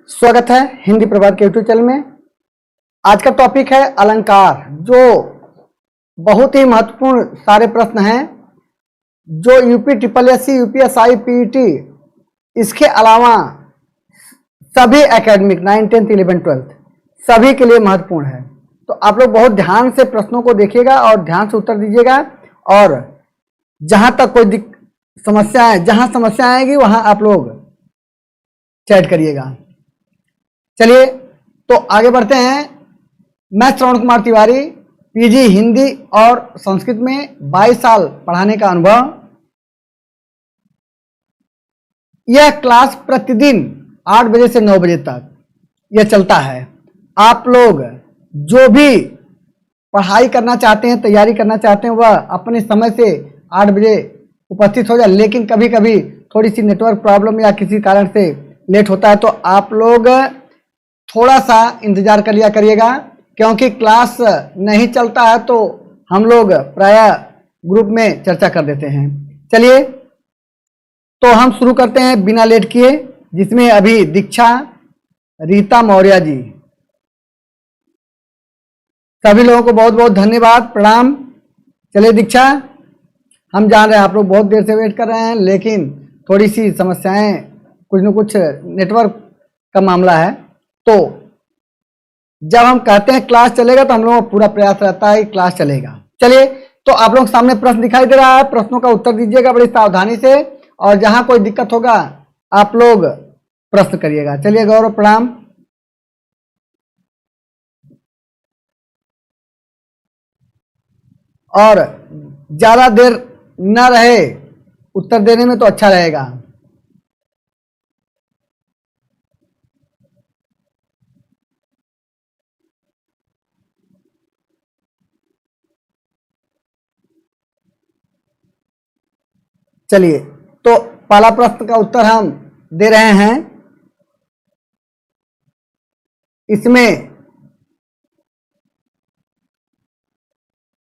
स्वागत है हिंदी प्रभात के यूट्यूब चैनल में। आज का टॉपिक है अलंकार, जो बहुत ही महत्वपूर्ण सारे प्रश्न हैं जो UP triple SC, UPSI, PET, इसके अलावा सभी एकेडमिक 9, 10, 11, 12 सभी के लिए महत्वपूर्ण है। तो आप लोग बहुत ध्यान से प्रश्नों को देखिएगा और ध्यान से उत्तर दीजिएगा, और जहां तक कोई जहां समस्या आएगी वहां आप लोग चैट करिएगा। चलिए तो आगे बढ़ते हैं। मैं श्रवण कुमार तिवारी, पीजी हिंदी और संस्कृत में 22 साल पढ़ाने का अनुभव। यह क्लास प्रतिदिन 8 बजे से 9 बजे तक यह चलता है। आप लोग जो भी पढ़ाई करना चाहते हैं, तैयारी करना चाहते हैं, वह अपने समय से 8 बजे उपस्थित हो जाए। लेकिन कभी कभी थोड़ी सी नेटवर्क प्रॉब्लम या किसी कारण से लेट होता है, तो आप लोग थोड़ा सा इंतजार कर लिया करिएगा, क्योंकि क्लास नहीं चलता है तो हम लोग प्रायः ग्रुप में चर्चा कर देते हैं। चलिए तो हम शुरू करते हैं बिना लेट किए, जिसमें अभी दीक्षा रीता मौर्य जी, सभी लोगों को बहुत बहुत धन्यवाद, प्रणाम। चलिए दीक्षा, हम जान रहे हैं आप लोग बहुत देर से वेट कर रहे हैं, लेकिन थोड़ी सी समस्याएं, कुछ न कुछ नेटवर्क का मामला है। तो जब हम कहते हैं क्लास चलेगा तो हम लोगों का पूरा प्रयास रहता है कि क्लास चलेगा। चलिए तो आप लोग सामने प्रश्न दिखाई दे रहा है, प्रश्नों का उत्तर दीजिएगा बड़ी सावधानी से, और जहां कोई दिक्कत होगा आप लोग प्रश्न करिएगा। चलिए गौरव, प्रणाम। और ज्यादा देर न रहे उत्तर देने में तो अच्छा रहेगा। चलिए तो पहला प्रश्न का उत्तर हम दे रहे हैं। इसमें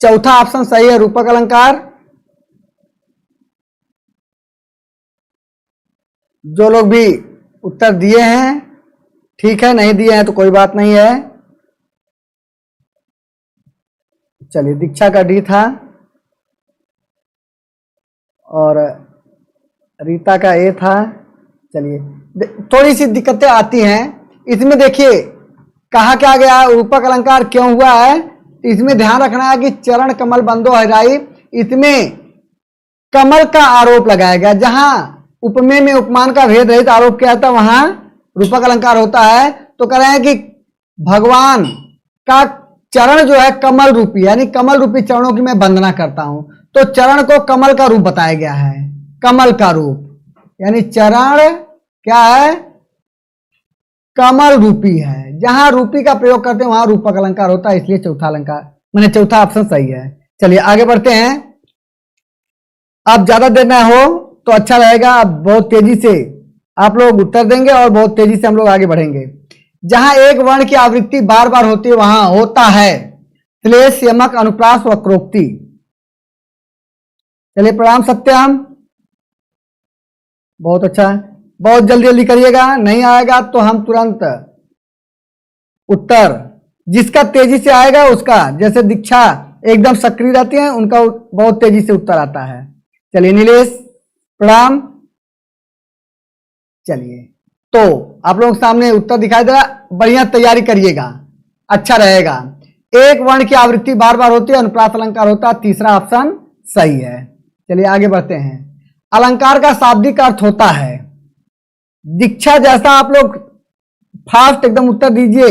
चौथा ऑप्शन सही है, रूपक अलंकार। जो लोग भी उत्तर दिए हैं ठीक है, नहीं दिए हैं तो कोई बात नहीं है। चलिए दीक्षा का डी था और रीता का ए था। चलिए थोड़ी सी दिक्कतें आती हैं इसमें। देखिए कहा क्या गया, रूपक अलंकार क्यों हुआ है, इसमें ध्यान रखना है कि चरण कमल बंदो हराई, इसमें कमल का आरोप लगाया गया। जहां उपमेय में उपमान का भेद रहित आरोप किया था वहां रूपक अलंकार होता है। तो कह रहे हैं कि भगवान का चरण जो है कमल रूपी, यानी कमल रूपी चरणों की मैं वंदना करता हूं। तो चरण को कमल का रूप बताया गया है, कमल का रूप, यानी चरण क्या है, कमल रूपी है। जहां रूपी का प्रयोग करते हैं वहां रूपक अलंकार होता है, इसलिए चौथा अलंकार मैंने चौथा ऑप्शन सही है। चलिए आगे बढ़ते हैं। अब ज्यादा देर ना हो तो अच्छा रहेगा। अब बहुत तेजी से आप लोग उत्तर देंगे और बहुत तेजी से हम लोग आगे बढ़ेंगे। जहां एक वर्ण की आवृत्ति बार बार होती है वहां होता है श्लेष, यमक, अनुप्रास, वक्रोक्ति। चलिए प्रणाम सत्यम, बहुत अच्छा, बहुत जल्दी जल्दी करिएगा, नहीं आएगा तो हम तुरंत उत्तर, जिसका तेजी से आएगा उसका, जैसे दीक्षा एकदम सक्रिय रहती है उनका बहुत तेजी से उत्तर आता है। चलिए नीलेश, प्रणाम। चलिए तो आप लोगों के सामने उत्तर दिखाई दे रहा, बढ़िया तैयारी करिएगा, अच्छा रहेगा। एक वर्ण की आवृत्ति बार बार होती है, अनुप्रास अलंकार होता है, तीसरा ऑप्शन सही है। चलिए आगे बढ़ते हैं। अलंकार का शाब्दिक अर्थ होता है, दीक्षा जैसा आप लोग फास्ट एकदम उत्तर दीजिए।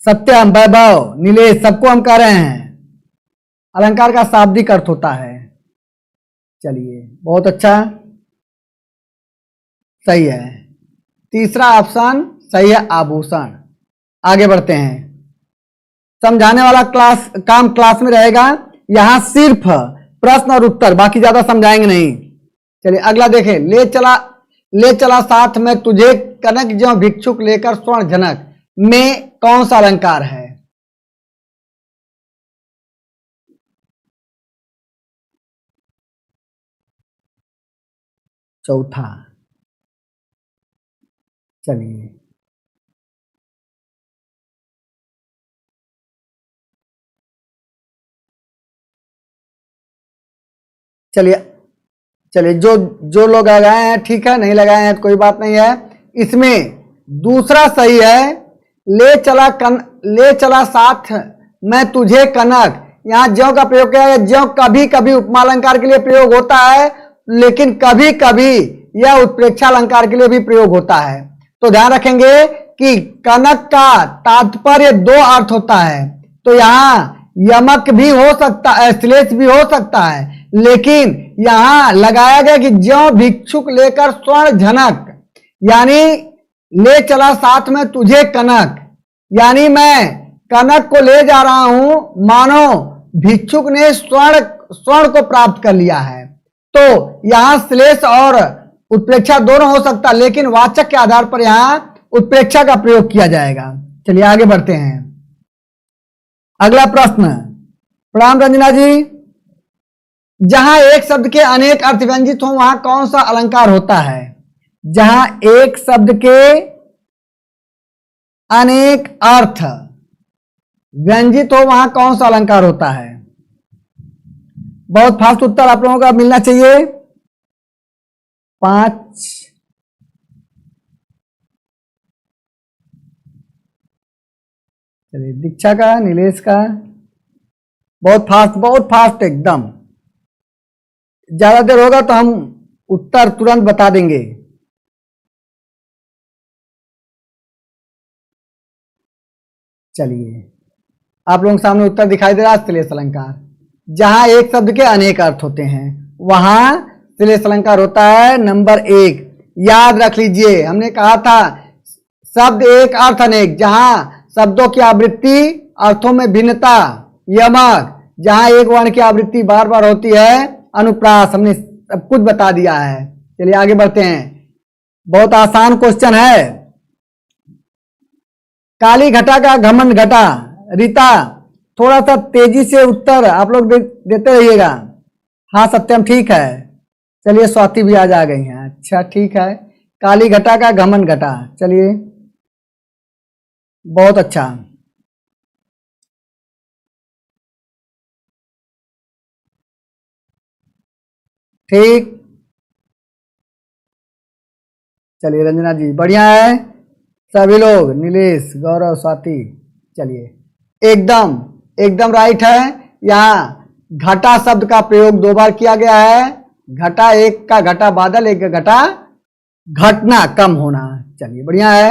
सत्यम, वैभव, नीलेश, सबको हम कह रहे हैं अलंकार का शाब्दिक अर्थ होता है। चलिए बहुत अच्छा, सही है, तीसरा ऑप्शन सही है, आभूषण। आगे बढ़ते हैं। समझाने वाला क्लास में रहेगा, यहां सिर्फ प्रश्न और उत्तर, बाकी ज्यादा समझाएंगे नहीं। चलिए अगला देखें। ले चला साथ में तुझे कनक ज्यों भिक्षुक लेकर स्वर्ण जनक में कौन सा अलंकार है। चौथा, चलिए चलिए चलिए, जो जो लोग लगाए हैं ठीक है, नहीं लगाए हैं तो कोई बात नहीं है। इसमें दूसरा सही है, ले चला साथ मैं तुझे कनक। यहां ज्यों का प्रयोग किया है। ज्यों कभी कभी उपमा अलंकार के लिए प्रयोग होता है, लेकिन कभी कभी यह उत्प्रेक्षा अलंकार के लिए भी प्रयोग होता है। तो ध्यान रखेंगे कि कनक का तात्पर्य दो अर्थ होता है। तो यहां यमक भी हो सकता है, श्लेष भी हो सकता है, लेकिन यहां लगाया गया कि ज्यों भिक्षुक लेकर स्वर्ण झनक, यानी ले चला साथ में तुझे कनक, यानी मैं कनक को ले जा रहा हूं, मानो भिक्षुक ने स्वर्ण को प्राप्त कर लिया है। तो यहां श्लेष और उत्प्रेक्षा दोनों हो सकता है, लेकिन वाचक के आधार पर यहां उत्प्रेक्षा का प्रयोग किया जाएगा। चलिए आगे बढ़ते हैं। अगला प्रश्न, प्रणाम रंजना जी। जहां एक शब्द के अनेक अर्थ व्यंजित हो वहां कौन सा अलंकार होता है? जहां एक शब्द के अनेक अर्थ व्यंजित हो वहां कौन सा अलंकार होता है? बहुत फास्ट उत्तर आप लोगों का मिलना चाहिए। 5, चलिए दीक्षा का, नीलेश का, बहुत फास्ट एकदम। ज्यादा देर होगा तो हम उत्तर तुरंत बता देंगे। चलिए आप लोगों के सामने उत्तर दिखाई दे रहा है, श्लेष अलंकार। जहां एक शब्द के अनेक अर्थ होते हैं वहां श्लेष अलंकार होता है नंबर 1। याद रख लीजिए, हमने कहा था शब्द एक अर्थ अनेक। जहां शब्दों की आवृत्ति, अर्थों में भिन्नता, यमक। जहां एक वर्ण की आवृत्ति बार बार होती है, अनुप्रास। हमने सब कुछ बता दिया है। चलिए आगे बढ़ते हैं। बहुत आसान क्वेश्चन है। काली घटा का घमंड घटा। रीता थोड़ा सा तेजी से उत्तर आप लोग देते रहिएगा। हाँ सत्यम ठीक है। चलिए स्वाति भी आज आ गई हैं। अच्छा ठीक है। काली घटा का घमंड घटा, चलिए बहुत अच्छा। ठीक, चलिए रंजना जी बढ़िया है। सभी लोग, नीलेश, गौरव, स्वाति, चलिए एकदम एकदम राइट है। यहाँ घटा शब्द का प्रयोग 2 बार किया गया है। घटा, एक का घटा बादल, एक का घटा घटना, कम होना। चलिए बढ़िया है।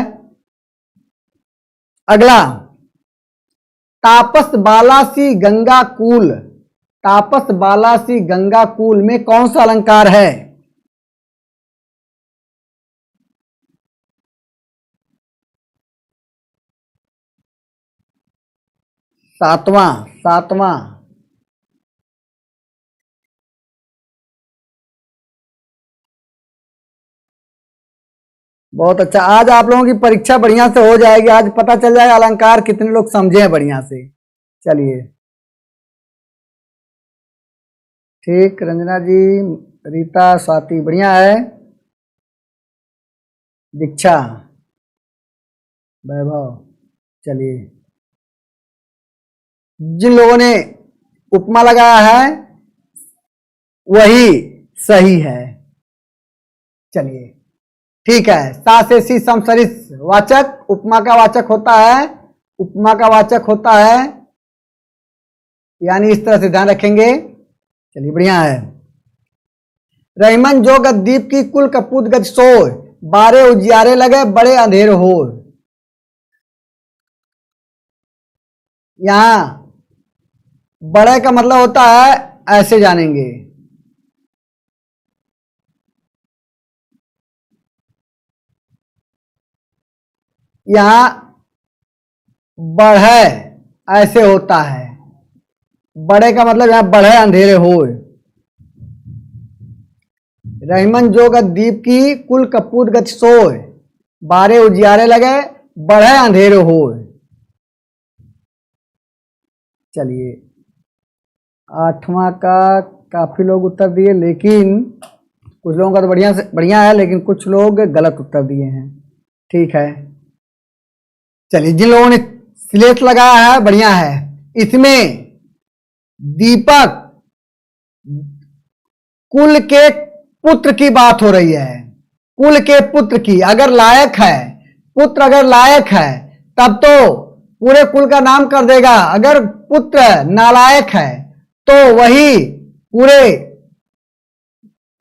अगला, तापस बालासी गंगा कूल। तापस बालासी गंगा कूल में कौन सा अलंकार है? सातवां। बहुत अच्छा। आज आप लोगों की परीक्षा बढ़िया से हो जाएगी। आज पता चल जाएगा अलंकार कितने लोग समझे हैं बढ़िया से। चलिए ठीक, रंजना जी, रीता, स्वाति बढ़िया है। दीक्षा, वैभव, चलिए जिन लोगों ने उपमा लगाया है वही सही है। चलिए ठीक है। सा से सी समसरिस वाचक उपमा का वाचक होता है। उपमा का वाचक होता है, यानी इस तरह से ध्यान रखेंगे। चलिए बढ़िया है। रहीमन जो गद्दीप की कुल कपूत गति सोय, बारे उजियारे लगे बड़े अंधेर हो। यहां बड़े का मतलब होता है, ऐसे जानेंगे, यहां बढ़े ऐसे होता है। बड़े का मतलब यहां बढ़े अंधेरे हो। रहीमन जो गद्दीप की कुल कपूत गति सोय, बारे उजियारे लगे बढ़े अंधेरे हो। चलिए 8वां का काफी लोग उत्तर दिए, लेकिन कुछ लोगों का तो बढ़िया है, लेकिन कुछ लोग गलत उत्तर दिए हैं। ठीक है। चलिए, जिन लोगों ने श्लेष लगाया है बढ़िया है। इसमें दीपक कुल के पुत्र की बात हो रही है, कुल के पुत्र की। अगर लायक है, पुत्र अगर लायक है तब तो पूरे कुल का नाम कर देगा। अगर पुत्र नालायक है तो वही पूरे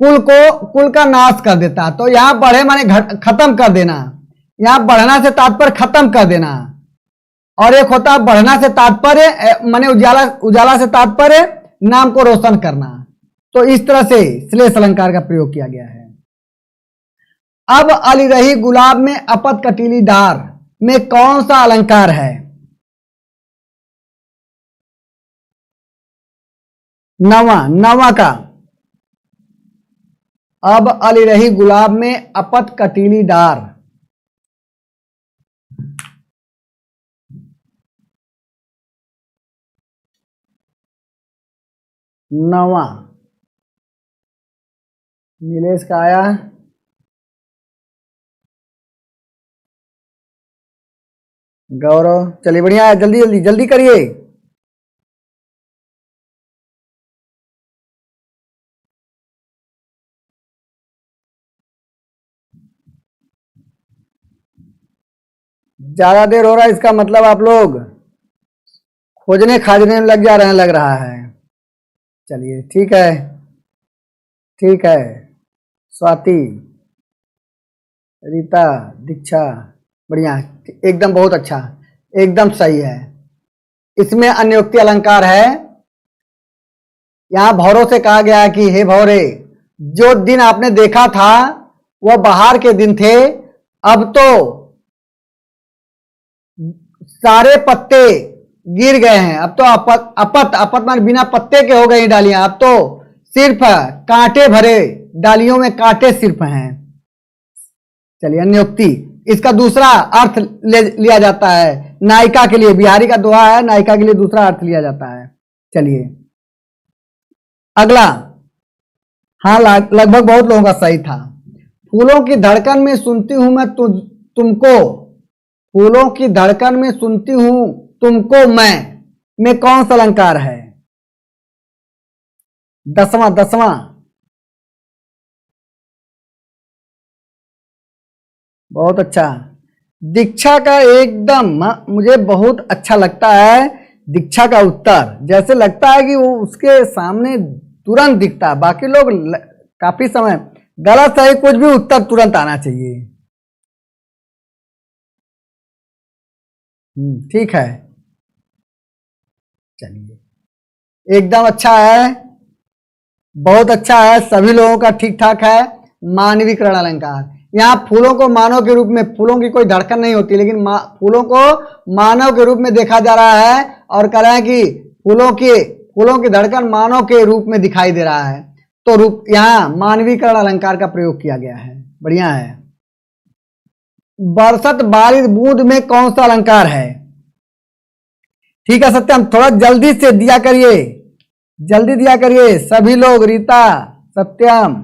कुल का नाश कर देता। तो यहां बढ़े माने खत्म कर देना। यहां बढ़ना से तात्पर्य खत्म कर देना, और एक होता है बढ़ना से तात्पर्य माने उजाला से तात्पर्य नाम को रोशन करना। तो इस तरह से श्लेष अलंकार का प्रयोग किया गया है। अब अली रही गुलाब में अपत कटीली डार में कौन सा अलंकार है? नवा का। अब अली रही गुलाब में अपत कटीली डार, नवा। नीलेश का आया। गौरव, चलिए बढ़िया है, जल्दी जल्दी जल्दी करिए। ज्यादा देर हो रहा है, इसका मतलब आप लोग खोजने खाजने में लग जा रहे हैं, लग रहा है। चलिए ठीक है, ठीक है। स्वाति, रीता, दीक्षा, बढ़िया, एकदम बहुत अच्छा, एकदम सही है। इसमें अन्योक्ति अलंकार है। यहां भौरों से कहा गया है कि हे भौरे, जो दिन आपने देखा था वह बाहर के दिन थे, अब तो सारे पत्ते गिर गए हैं। अब तो अपत मान बिना पत्ते के हो गई डालियां। अब तो सिर्फ कांटे भरे डालियों में कांटे सिर्फ हैं। चलिए, अन्योक्ति इसका दूसरा अर्थ लिया जाता है नायिका के लिए। बिहारी का दोहा है, नायिका के लिए दूसरा अर्थ लिया जाता है। चलिए अगला। हाँ, लगभग बहुत लोगों का सही था। फूलों की धड़कन में सुनती हूं मैं तुमको, फूलों की धड़कन में सुनती हूं तुमको मैं में कौन सा अलंकार है? दसवां। बहुत अच्छा। दीक्षा का एकदम मुझे बहुत अच्छा लगता है। दीक्षा का उत्तर जैसे लगता है कि वो उसके सामने तुरंत दिखता है। बाकी लोग काफी समय गलत सही कुछ भी उत्तर तुरंत आना चाहिए। ठीक है, चलिए एकदम अच्छा है, बहुत अच्छा है, सभी लोगों का ठीक ठाक है। मानवीकरण अलंकार, यहाँ फूलों को मानव के रूप में, फूलों की कोई धड़कन नहीं होती, लेकिन फूलों को मानव के रूप में देखा जा रहा है और कह रहे हैं कि फूलों की धड़कन मानव के रूप में दिखाई दे रहा है। तो रूप यहाँ मानवीकरण अलंकार का प्रयोग किया गया है। बढ़िया है। बरसत बारिश बूंद में कौन सा अलंकार है? ठीक है सत्यम, थोड़ा जल्दी से दिया करिए, जल्दी दिया करिए सभी लोग। रीता, सत्यम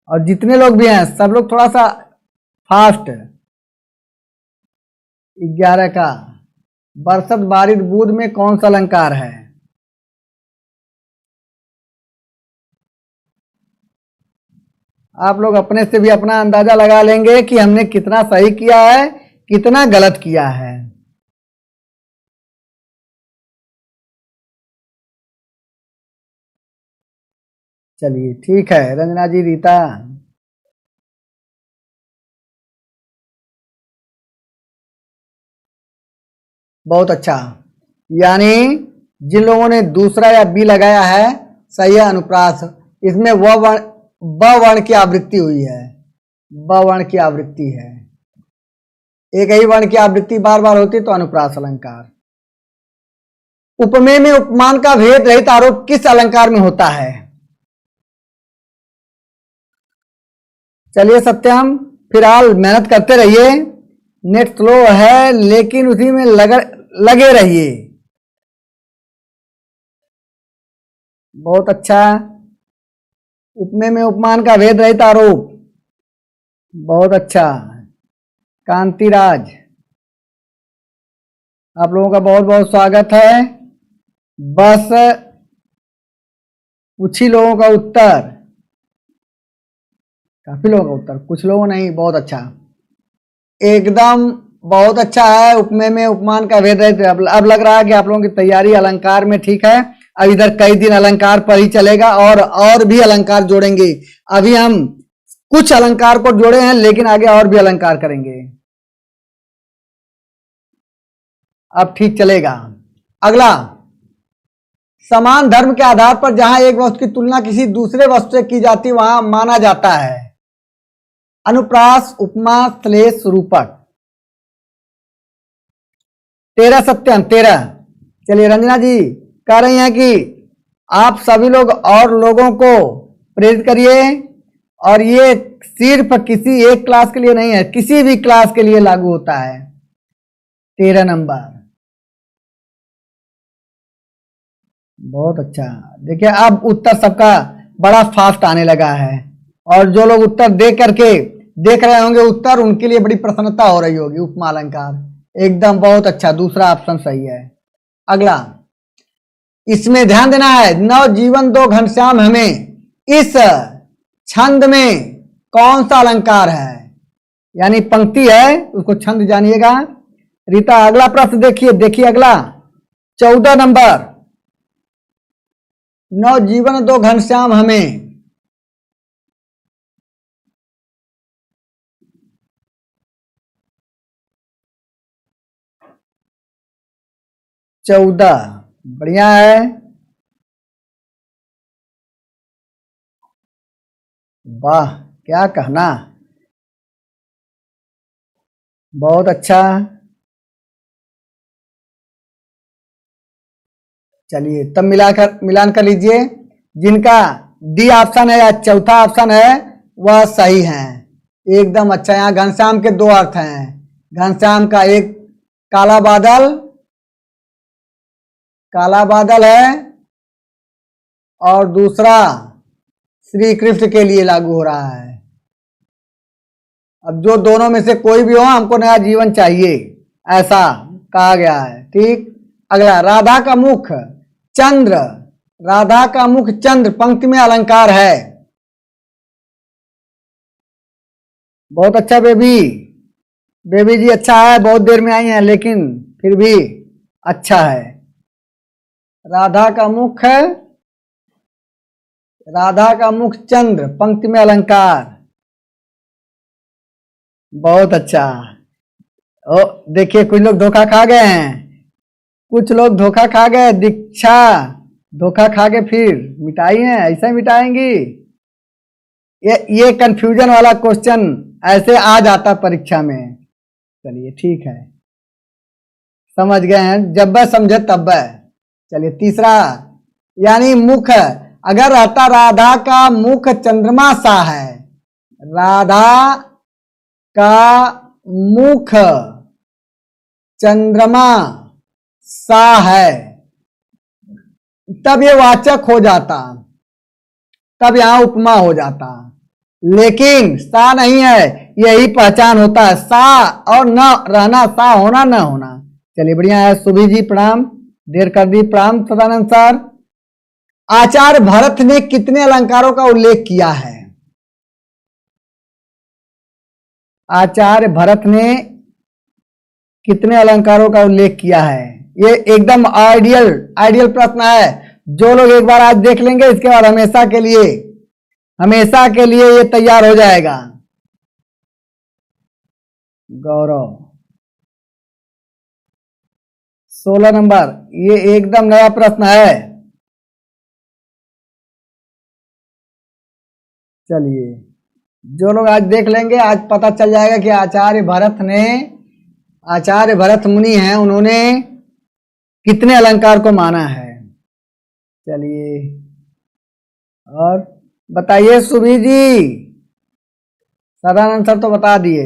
और जितने लोग भी हैं सब लोग थोड़ा सा फास्ट। 11 का। बरसत बारिश बूंद में कौन सा अलंकार है? आप लोग अपने से भी अपना अंदाजा लगा लेंगे कि हमने कितना सही किया है, कितना गलत किया है। चलिए ठीक है, रंजना जी, रीता, बहुत अच्छा। यानी जिन लोगों ने दूसरा या बी लगाया है सही है। अनुप्रास, इसमें ब वर्ण की आवृत्ति हुई है, ब वर्ण की आवृत्ति है। एक ही वर्ण की आवृत्ति बार बार होती तो अनुप्रास अलंकार। उपमेय में उपमान का भेद रहित आरोप किस अलंकार में होता है? चलिए सत्यम, फिलहाल मेहनत करते रहिए, नेट स्लो है लेकिन उसी में लगे रहिए। बहुत अच्छा। उपमेय में उपमान का भेद रहित आरोप, बहुत अच्छा। कांतिराज, आप लोगों का बहुत बहुत स्वागत है। बस कुछ ही लोगों का उत्तर, काफी लोगों का उत्तर, कुछ लोगों नहीं, बहुत अच्छा, एकदम बहुत अच्छा है। उपमेय में उपमान का भेद है। अब लग रहा है कि आप लोगों की तैयारी अलंकार में ठीक है। अब इधर कई दिन अलंकार पर ही चलेगा और भी अलंकार जोड़ेंगे। अभी हम कुछ अलंकार को जोड़े हैं, लेकिन आगे और भी अलंकार करेंगे। अब ठीक चलेगा। अगला, समान धर्म के आधार पर जहां एक वस्तु की तुलना किसी दूसरे वस्तु से की जाती वहां माना जाता है अनुप्रास, उपमा, श्लेष, रूपक। 13 सत्यम 13। चलिए, रंजना जी कह रही हैं कि आप सभी लोग और लोगों को प्रेरित करिए, और ये सिर्फ किसी एक क्लास के लिए नहीं है, किसी भी क्लास के लिए लागू होता है। 13 नंबर, बहुत अच्छा। देखिए, अब उत्तर सबका बड़ा फास्ट आने लगा है, और जो लोग उत्तर देख रहे होंगे उत्तर, उनके लिए बड़ी प्रसन्नता हो रही होगी। उपमा अलंकार एकदम बहुत अच्छा, दूसरा ऑप्शन सही है। अगला, इसमें ध्यान देना है, नव जीवन दो घनश्याम हमें, इस छंद में कौन सा अलंकार है? यानी पंक्ति है, उसको छंद जानिएगा। रीता, अगला प्रश्न देखिए अगला 14 नंबर, नव जीवन दो घनश्याम हमें, चौदह, बढ़िया है। वाह, क्या कहना, बहुत अच्छा। चलिए, तब मिलान कर लीजिए। जिनका डी ऑप्शन है या चौथा ऑप्शन है वह सही है, एकदम अच्छा। यहाँ घनश्याम के दो अर्थ हैं। घनश्याम का एक काला बादल है, और दूसरा श्री कृष्ण के लिए लागू हो रहा है। अब जो दोनों में से कोई भी हो, हमको नया जीवन चाहिए, ऐसा कहा गया है। ठीक। अगला, राधा का मुख चंद्र, राधा का मुख चंद्र पंक्ति में अलंकार है। बहुत अच्छा बेबी जी, अच्छा है, बहुत देर में आई हैं लेकिन फिर भी अच्छा है। राधा का मुख चंद्र पंक्ति में अलंकार, बहुत अच्छा। ओ देखिए, कुछ लोग धोखा खा गए हैं, कुछ लोग धोखा खा गए। दीक्षा धोखा खा के फिर मिटाई है, ऐसे मिटाएंगी? ये कंफ्यूजन वाला क्वेश्चन ऐसे आ जाता परीक्षा में। चलिए ठीक है, समझ गए हैं, जब वह समझे तब वह। चलिए तीसरा, यानी मुख अगर रहता राधा का मुख चंद्रमा सा है, राधा का मुख चंद्रमा सा है, तब ये वाचक हो जाता, तब यहां उपमा हो जाता। लेकिन सा नहीं है, यही पहचान होता है, सा और न रहना, सा होना न होना। चलिए बढ़िया है। सुभी जी प्रणाम, देर कर दी, प्रणाम सदानंद सर। आचार्य भरत ने कितने अलंकारों का उल्लेख किया है? आचार्य भरत ने कितने अलंकारों का उल्लेख किया है? ये एकदम आइडियल प्रश्न है। जो लोग एक बार आज देख लेंगे, इसके बाद हमेशा के लिए ये तैयार हो जाएगा। गौरव 16 नंबर, ये एकदम नया प्रश्न है। चलिए, जो लोग आज देख लेंगे, आज पता चल जाएगा कि आचार्य भरत मुनि हैं, उन्होंने कितने अलंकार को माना है। चलिए, और बताइए सुभी जी। सदानंद सर तो बता दिए।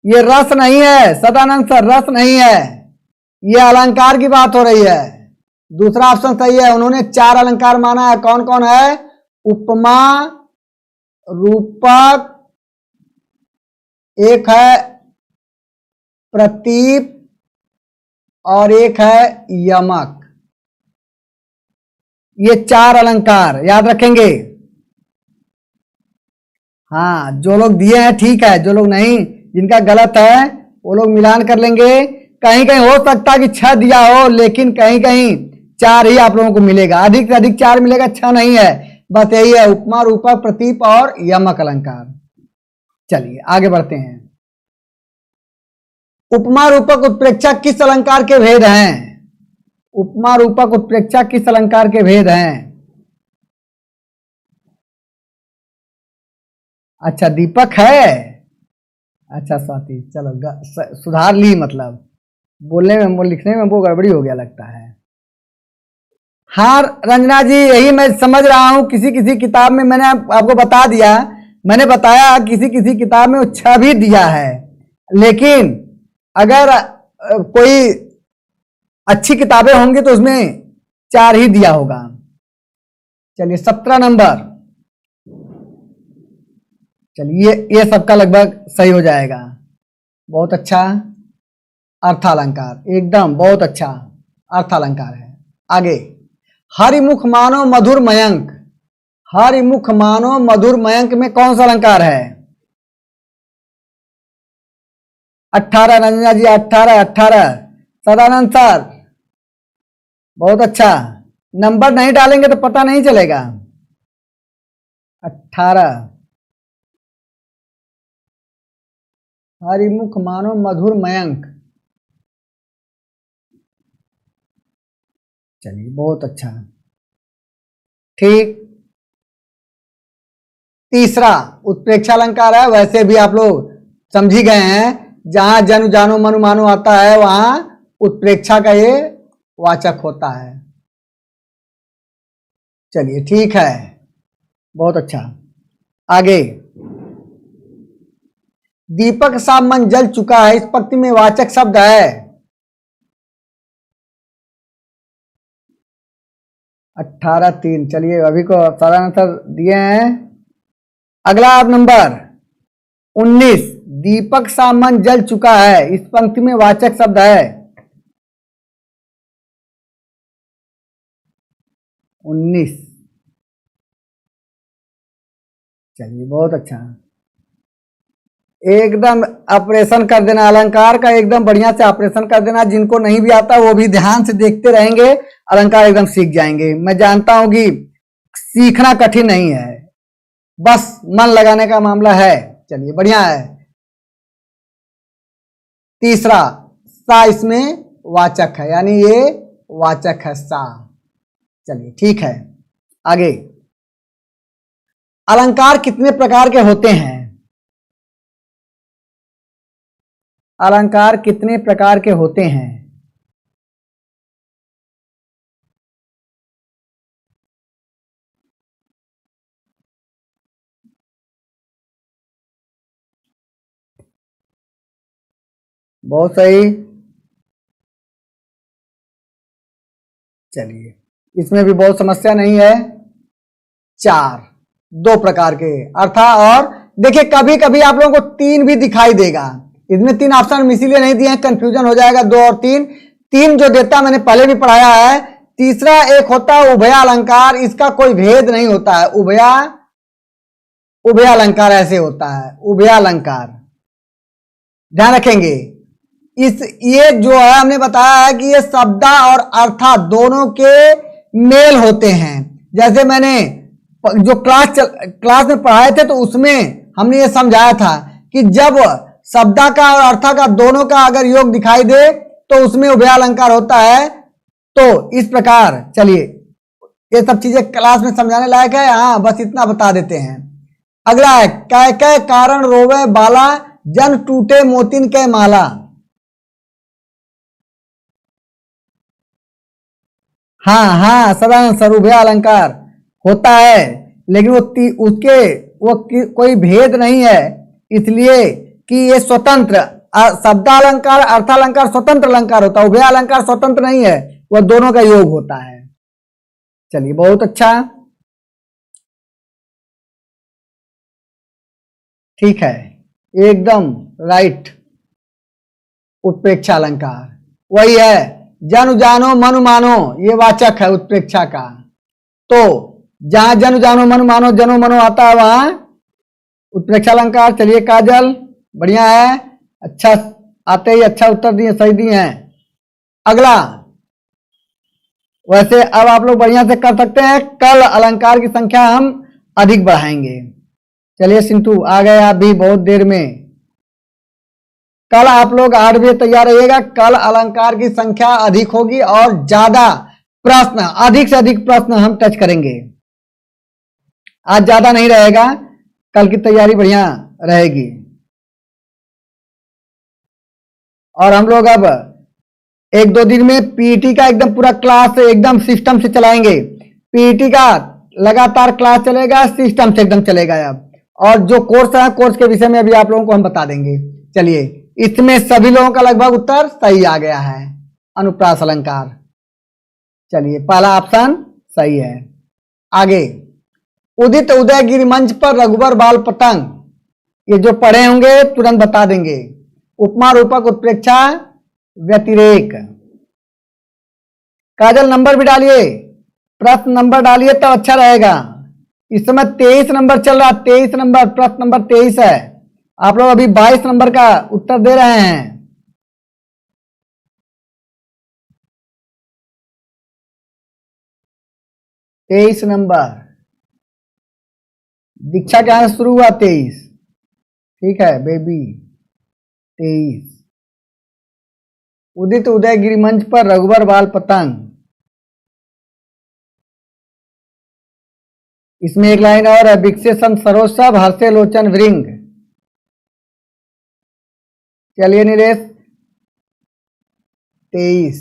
ये रस नहीं है सदानंद सर, रस नहीं है, ये अलंकार की बात हो रही है। दूसरा ऑप्शन सही है, उन्होंने 4 अलंकार माना है। कौन कौन है? उपमा, रूपक, एक है प्रतीप और एक है यमक। ये 4 अलंकार याद रखेंगे। हाँ, जो लोग दिए हैं ठीक है, जो लोग नहीं, जिनका गलत है वो लोग मिलान कर लेंगे। कहीं कहीं हो सकता है कि 6 दिया हो, लेकिन कहीं कहीं 4 ही आप लोगों को मिलेगा, अधिक से अधिक 4 मिलेगा, 6 नहीं है। बस यही है, उपमा, रूपक, प्रतीप और यमक अलंकार। चलिए आगे बढ़ते हैं। उपमा, रूपक, उत्प्रेक्षा किस अलंकार के भेद हैं? उपमा, रूपक, उत्प्रेक्षा किस अलंकार के भेद हैं? अच्छा, दीपक है। अच्छा स्वाति, चलो सुधार ली, मतलब बोलने में, लिखने में वो गड़बड़ी हो गया लगता है। हाँ रंजना जी, यही मैं समझ रहा हूं, किसी किसी किताब में मैंने आपको बता दिया, मैंने बताया किसी किसी किताब में वो 6 भी दिया है, लेकिन अगर कोई अच्छी किताबें होंगी तो उसमें 4 ही दिया होगा। चलिए 17 नंबर। चलिए ये सबका लगभग सही हो जाएगा। बहुत अच्छा, अर्थालंकार, एकदम बहुत अच्छा अर्थालंकार है। आगे, हरिमुख मानो मधुर मयंक। हरिमुख मानो मधुर मयंक में कौन सा अलंकार है? 18 रंजना जी, 18 18। सदानंद सर, बहुत अच्छा। नंबर नहीं डालेंगे तो पता नहीं चलेगा। 18, हरिमुख मानो मधुर मयंक। चलिए बहुत अच्छा, ठीक। तीसरा उत्प्रेक्षा अलंकार है, वैसे भी आप लोग समझ ही गए हैं, जहां जनु जानो मनु मानो आता है वहां उत्प्रेक्षा का ये वाचक होता है। चलिए ठीक है, बहुत अच्छा। आगे, दीपक सा मन जल चुका है, इस पंक्ति में वाचक शब्द है? 18 3। चलिए अभी को सारा आंसर दिए हैं। अगला आप नंबर 19, दीपक सा मन जल चुका है, इस पंक्ति में वाचक शब्द है? 19। चलिए बहुत अच्छा, एकदम ऑपरेशन कर देना अलंकार का, एकदम बढ़िया से ऑपरेशन कर देना। जिनको नहीं भी आता वो भी ध्यान से देखते रहेंगे, अलंकार एकदम सीख जाएंगे। मैं जानता हूं कि सीखना कठिन नहीं है, बस मन लगाने का मामला है। चलिए बढ़िया है। तीसरा, सा इसमें वाचक है, यानी ये वाचक है सा। चलिए ठीक है। आगे, अलंकार कितने प्रकार के होते हैं? अलंकार कितने प्रकार के होते हैं? बहुत सही। चलिए इसमें भी बहुत समस्या नहीं है। 4, 2 प्रकार के अर्थात, और देखिए कभी कभी आप लोगों को 3 भी दिखाई देगा। इसमें 3 ऑप्शन इसीलिए नहीं दिए हैं, कंफ्यूजन हो जाएगा। 2 और 3, 3 जो देता मैंने पहले भी पढ़ाया है। तीसरा एक होता है उभया अलंकार, इसका कोई भेद नहीं होता है। उभया अलंकार ऐसे होता है, उभया अलंकार, ध्यान रखेंगे। ये जो है हमने बताया है कि ये शब्दा और अर्था दोनों के मेल होते हैं। जैसे मैंने जो क्लास में पढ़ाए थे तो उसमें हमने ये समझाया था कि जब शब्दा का और अर्था का दोनों का अगर योग दिखाई दे तो उसमें उभया अलंकार होता है। तो इस प्रकार, चलिए ये सब चीजें क्लास में समझाने लायक है, हाँ बस इतना बता देते हैं। अगला है, कै कै कारण रोवे बाला, जन टूटे मोतिन के माला। हाँ हाँ, सदा सरुभया अलंकार होता है, लेकिन उसके कोई भेद नहीं है, इसलिए कि ये स्वतंत्र शब्दालंकार अर्थालंकार स्वतंत्र अलंकार होता है, उभय अलंकार स्वतंत्र नहीं है, वह दोनों का योग होता है। चलिए बहुत अच्छा, ठीक है, एकदम राइट। उत्प्रेक्षा अलंकार, वही है जनु जानो मनु मानो, ये वाचक है उत्प्रेक्षा का। तो जहां जनु जानो मनु मानो जनो मनो आता है वहां उत्प्रेक्षा अलंकार। चलिए काजल बढ़िया है, अच्छा आते ही अच्छा उत्तर दिए, सही दिए हैं। अगला, वैसे अब आप लोग बढ़िया से कर सकते हैं, कल अलंकार की संख्या हम अधिक बढ़ाएंगे। चलिए सिंटू आ गए आप भी बहुत देर में। कल आप लोग 8 बजे तैयार रहिएगा, कल अलंकार की संख्या अधिक होगी और ज्यादा प्रश्न, अधिक से अधिक प्रश्न हम टच करेंगे। आज ज्यादा नहीं रहेगा, कल की तैयारी बढ़िया रहेगी। और हम लोग अब 1-2 दिन में पीईटी का एकदम पूरा क्लास एकदम सिस्टम से चलाएंगे। पीईटी का लगातार क्लास चलेगा, सिस्टम से एकदम चलेगा अब। और जो कोर्स है, कोर्स के विषय में अभी आप लोगों को हम बता देंगे। चलिए, इसमें सभी लोगों का लगभग उत्तर सही आ गया है, अनुप्रास अलंकार। चलिए, पहला ऑप्शन सही है। आगे, उदित उदय गिरिमंच पर रघुबर बाल पतंग, ये जो पढ़े होंगे तुरंत बता देंगे। उपमा रूपक उत्प्रेक्षा व्यतिरेक। काजल नंबर भी डालिए, प्रश्न नंबर डालिए तो अच्छा रहेगा। इस समय 23 नंबर चल रहा, 23 नंबर, प्रश्न नंबर 23 है। आप लोग अभी 22 नंबर का उत्तर दे रहे हैं। तेईस नंबर, दीक्षा क्या शुरू हुआ 23, ठीक है बेबी 23। उदित उदय गिरिमंच पर रघुबर बाल पतंग, इसमें एक लाइन और है, विक्षेषण सरोसभ हर्षे लोचन वृंग। चलिए नीलेश 23।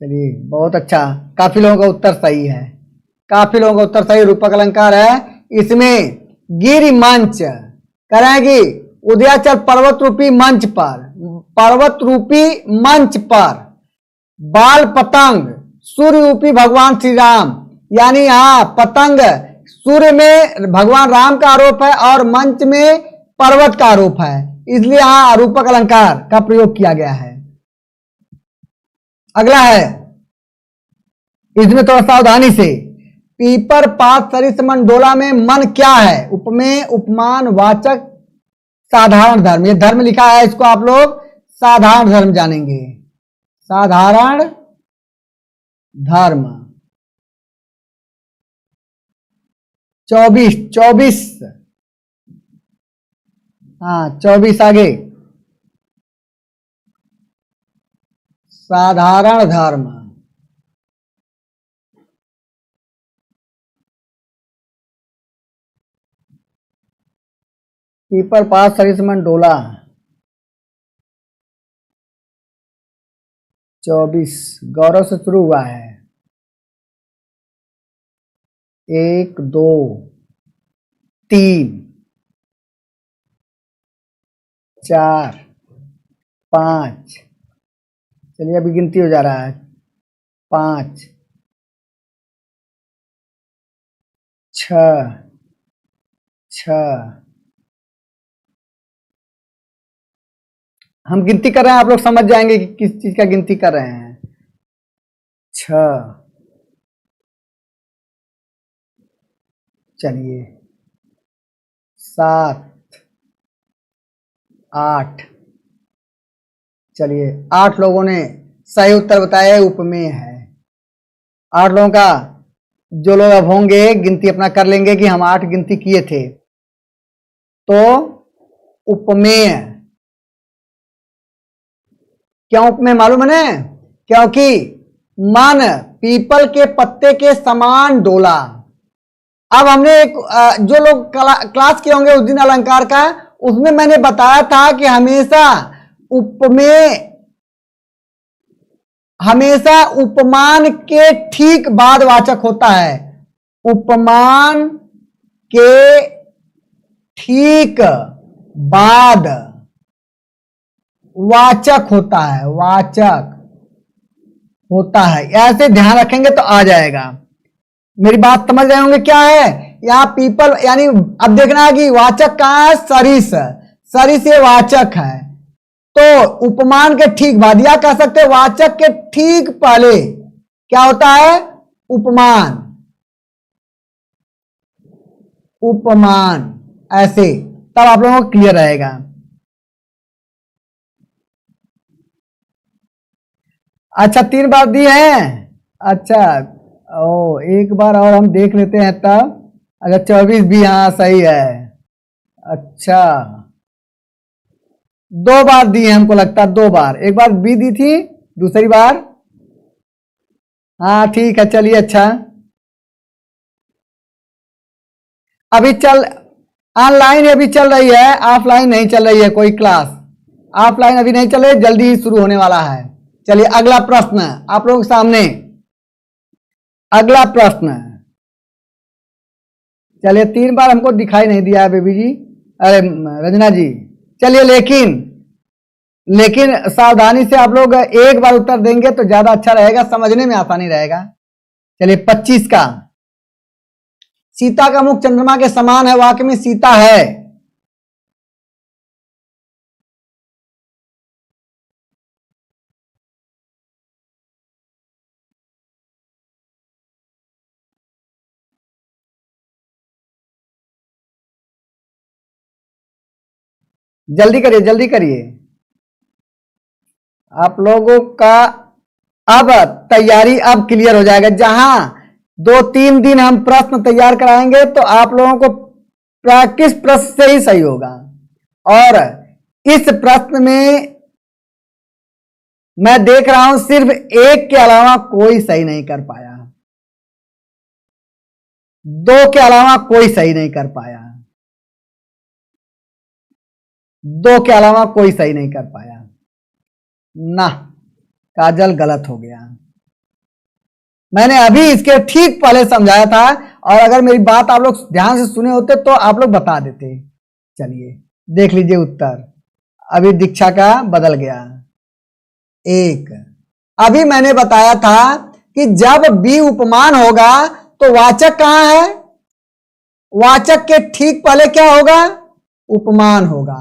चलिए बहुत अच्छा, काफी लोगों का उत्तर सही है, काफी लोगों का उत्तर सही। रूपक अलंकार है, इसमें गिरिमंच करेंगी, उदयाचल पर्वत रूपी मंच पर, पर्वत रूपी मंच पर बाल पतंग सूर्य रूपी भगवान श्री राम, यानी यहाँ पतंग सूर्य में भगवान राम का आरोप है और मंच में पर्वत का आरोप है, इसलिए यहां रूपक अलंकार का प्रयोग किया गया है। अगला है, इसमें थोड़ा सावधानी से, पीपर पात सरिस मंडोला में मन क्या है? उपमेय उपमान वाचक साधारण धर्म, ये धर्म लिखा है, इसको आप लोग साधारण धर्म जानेंगे। साधारण धर्म 24 हाँ 24 आगे, साधारण धर्म। पीपर पास सरिस मंडोला 24 गौरव से शुरू हुआ है। 1 2 3 4 5, चलिए अभी गिनती हो जा रहा है, 5 6 6, हम गिनती कर रहे हैं, आप लोग समझ जाएंगे कि किस चीज का गिनती कर रहे हैं। 6, चलिए 7 8, चलिए 8 लोगों ने सही उत्तर बताया, उपमेय है। 8 लोगों का, जो लोग अब होंगे गिनती अपना कर लेंगे कि हम 8 गिनती किए थे, तो उपमेय। क्यों उपमेय मालूम है? क्योंकि मन पीपल के पत्ते के समान डोला। अब हमने एक जो लोग क्लास किए होंगे उस दिन अलंकार का, उसमें मैंने बताया था कि हमेशा उपमान के ठीक बाद वाचक होता है। उपमान के ठीक बाद वाचक होता है, वाचक होता है, ऐसे ध्यान रखेंगे तो आ जाएगा। मेरी बात समझ रहे होंगे क्या है? यहाँ पीपल, यानी अब देखना है कि वाचक कहाँ है, सरिस, सरिस ये वाचक है। तो उपमान के ठीक बाद या कह सकते हैं वाचक के ठीक पहले क्या होता है? उपमान। उपमान ऐसे, तब आप लोगों को क्लियर रहेगा। अच्छा 3 बार दिए हैं। अच्छा एक बार और हम देख लेते हैं तब, अगर 24 भी, हाँ सही है। अच्छा 2 बार दिए हमको लगता है, 2 बार, एक बार बी दी थी, दूसरी बार, हाँ ठीक है चलिए। अच्छा अभी चल ऑनलाइन अभी चल रही है, ऑफलाइन नहीं चल रही है कोई क्लास, ऑफलाइन अभी नहीं चल रही, जल्दी ही शुरू होने वाला है। चलिए अगला प्रश्न आप लोगों के सामने, अगला प्रश्न। चलिए 3 बार हमको दिखाई नहीं दिया है बेबी जी, अरे रंजना जी। चलिए लेकिन सावधानी से आप लोग एक बार उत्तर देंगे तो ज्यादा अच्छा रहेगा, समझने में आसानी रहेगा। चलिए 25 का, सीता का मुख चंद्रमा के समान है, वाक्य में सीता है। जल्दी करिए जल्दी करिए, आप लोगों का अब तैयारी अब क्लियर हो जाएगा। जहां 2-3 दिन हम प्रश्न तैयार कराएंगे तो आप लोगों को प्रैक्टिस प्रश्न से ही सही होगा। और इस प्रश्न में मैं देख रहा हूं सिर्फ एक के अलावा कोई सही नहीं कर पाया, 2 के अलावा कोई सही नहीं कर पाया, 2 के अलावा कोई सही नहीं कर पाया ना। काजल गलत हो गया, मैंने अभी इसके ठीक पहले समझाया था, और अगर मेरी बात आप लोग ध्यान से सुने होते तो आप लोग बता देते। चलिए देख लीजिए उत्तर, अभी दीक्षा का बदल गया। 1 अभी मैंने बताया था कि जब बी उपमान होगा तो वाचक कहां है? वाचक के ठीक पहले क्या होगा? उपमान होगा।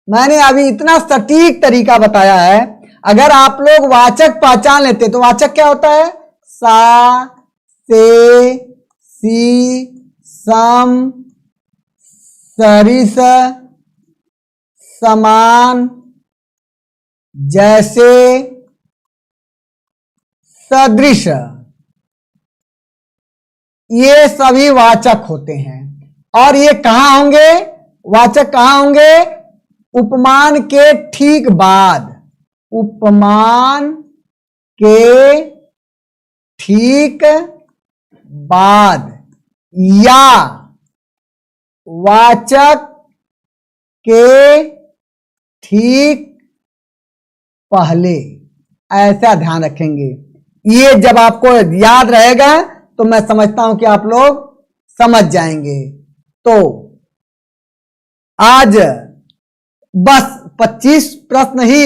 मैंने अभी इतना सटीक तरीका बताया है, अगर आप लोग वाचक पहचान लेते तो वाचक क्या होता है? सा, से, सी, सम, सरिस, समान, जैसे, सदृश, ये सभी वाचक होते हैं। और ये कहां होंगे? वाचक कहां होंगे? उपमान के ठीक बाद, उपमान के ठीक बाद, या वाचक के ठीक पहले, ऐसा ध्यान रखेंगे। ये जब आपको याद रहेगा तो मैं समझता हूं कि आप लोग समझ जाएंगे। तो आज बस 25 प्रश्न ही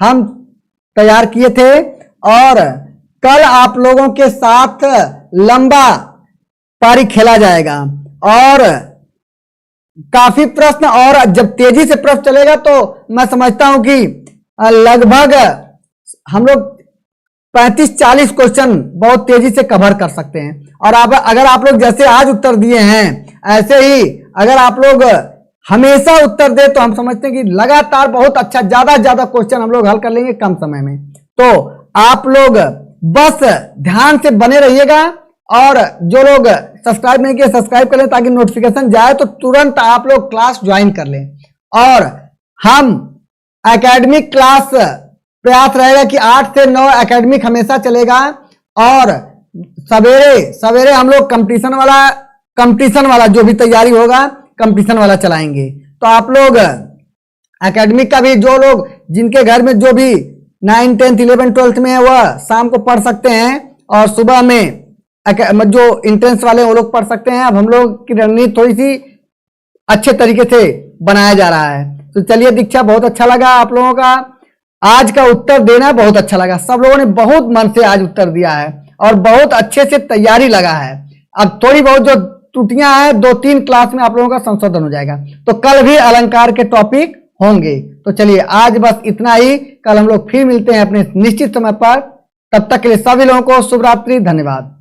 हम तैयार किए थे, और कल आप लोगों के साथ लंबा पारी खेला जाएगा, और काफी प्रश्न, और जब तेजी से प्रश्न चलेगा तो मैं समझता हूं कि लगभग हम लोग 35-40 क्वेश्चन बहुत तेजी से कवर कर सकते हैं। और अगर आप लोग जैसे आज उत्तर दिए हैं, ऐसे ही अगर आप लोग हमेशा उत्तर दे तो हम समझते हैं कि लगातार बहुत अच्छा, ज्यादा क्वेश्चन हम लोग हल कर लेंगे कम समय में। तो आप लोग बस ध्यान से बने रहिएगा, और जो लोग सब्सक्राइब नहीं किए सब्सक्राइब कर लें, ताकि नोटिफिकेशन जाए तो तुरंत आप लोग क्लास ज्वाइन कर लें। और हम एकेडमिक क्लास, प्रयास रहेगा कि 8 से 9 एकेडमिक हमेशा चलेगा, और सवेरे सवेरे हम लोग कंपटीशन वाला जो भी तैयारी होगा कंपटीशन वाला चलाएंगे। तो आप लोग एकेडमिक का भी, जो लोग जिनके घर में जो भी 9, 10, 11, 12 में है वह शाम को पढ़ सकते हैं, और सुबह में जो एंट्रेंस वाले वो लोग पढ़ सकते हैं। अब हम लोग की रणनीति थोड़ी सी अच्छे तरीके से बनाया जा रहा है। तो चलिए दीक्षा, बहुत अच्छा लगा आप लोगों का आज का उत्तर देना, बहुत अच्छा लगा। सब लोगों ने बहुत मन से आज उत्तर दिया है और बहुत अच्छे से तैयारी लगा है। अब थोड़ी बहुत जो त्रुटियां हैं 2-3 क्लास में आप लोगों का संशोधन हो जाएगा। तो कल भी अलंकार के टॉपिक होंगे। तो चलिए आज बस इतना ही, कल हम लोग फिर मिलते हैं अपने निश्चित समय पर। तब तक के लिए सभी लोगों को शुभ रात्रि, धन्यवाद।